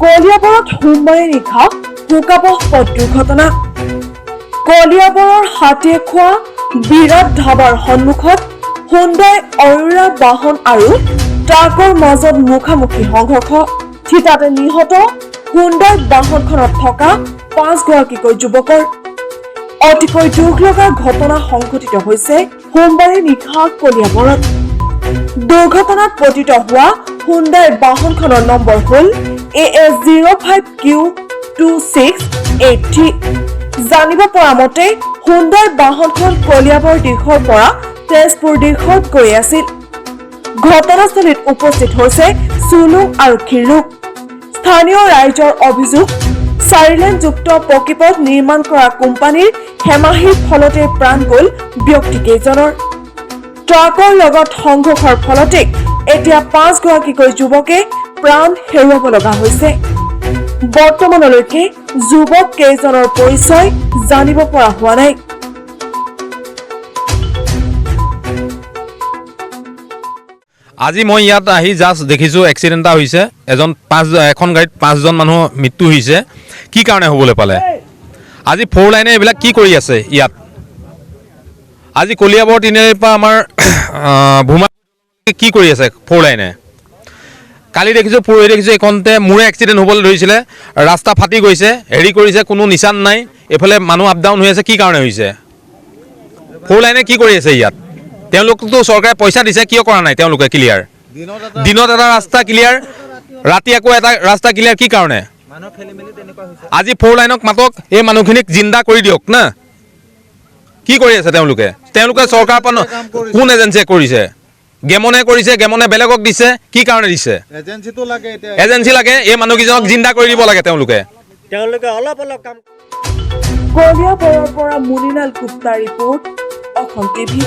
কলিয়াবৰত সোমবাৰে নিশা শোকাবহ পথ দুৰ্ঘটনা। কলিয়াবৰৰ হাতীয়ে খোৱা বিৰাট ধাবাৰ সন্মুখত হুণ্ডাই অৰোৰা বাহন আৰু ট্ৰাকৰ মাজত মুখামুখি সংঘৰ্ষ। থিতাতে নিহত হুণ্ডাই বাহনখনত থকা 5 গৰাকীকৈ যুৱকৰ। অতিকৈ দুখ লগা ঘটনা সংঘটিত হৈছে সোমবাৰে নিশা কলিয়াবৰত। দুৰ্ঘটনাত পতিত হোৱা হুণ্ডাই বাহনখনৰ নম্বৰ হ'ল AS05Q2683। জানিব পৰা মতে হুণ্ডাই বাহনখন কলিয়াবৰ দিশৰ পৰা তেজপুৰ দিশত গৈ আছিল। ঘটনাস্থলীত উপস্থিত হৈছে চুলুং আৰক্ষীৰ লোক। স্থানীয় ৰাইজৰ অভিযোগ, 4-লেনযুক্ত পকীপথ নিৰ্মাণ কৰা কোম্পানীৰ হেমাহিৰ ফলতে প্ৰাণ গ'ল ব্যক্তিকেইজনৰ। ট্ৰাকৰ লগত সংঘৰ্ষৰ ফলতে এতিয়া 5 গৰাকীকৈ যুৱকে প্ৰাণ হেৰুৱাব লগা হৈছে। বৰ্তমানলৈকে যুৱক কেইজনৰ পৰিচয় জানিব পৰা হোৱা নাই। আজি মই ইয়াত আহি জাষ্ট দেখিছোঁ এক্সিডেণ্ট এটা হৈছে। এখন গাড়ীত 5জন মানুহ মৃত্যু হৈছে। কি কাৰণে হ'বলৈ পালে? আজি 4 লাইনে এইবিলাক কি কৰি আছে ইয়াত? আজি কলিয়াবৰ তিনিআলিৰ পৰা আমাৰ ভূমা কি কৰি আছে 4 লাইনে? কালি দেখিছোঁ পৰহি দেখিছোঁ এইখনতে মোৰে এক্সিডেণ্ট হ'বলৈ ধৰিছিলে, ৰাস্তা ফাটি গৈছে, হেৰি কৰিছে, কোনো নিচান নাই, এইফালে মানুহ আপ ডাউন হৈ আছে। কি কাৰণে হৈছে? 4 লাইনে কি কৰি আছে ইয়াত? তেওঁলোকতো চৰকাৰে পইচা দিছে, কিয় কৰা নাই তেওঁলোকে ক্লিয়াৰ? দিনত এটা ৰাস্তা ক্লিয়াৰ, ৰাতি আকৌ এটা ৰাস্তা ক্লিয়াৰ, কি কাৰণে? আজি 4 লাইনক মাতক, এই মানুহখিনিক জিন্দা কৰি দিয়ক না। কি কৰি আছে তেওঁলোকে? চৰকাৰ পৰা কোন এজেঞ্চিয়ে কৰিছে? গেমনে কৰিছে, গেমনে বেলেগক দিছে, কি কাৰণে দিছে? এজেঞ্চি লাগে, এই মানুহকেইজনক জিন্দা কৰি দিব লাগে তেওঁলোকে অলপ অলপ কাম। কলিয়াবৰৰ পৰা মুনিলাল গুপ্তা ৰিপৰ্ট, অসম টিভি।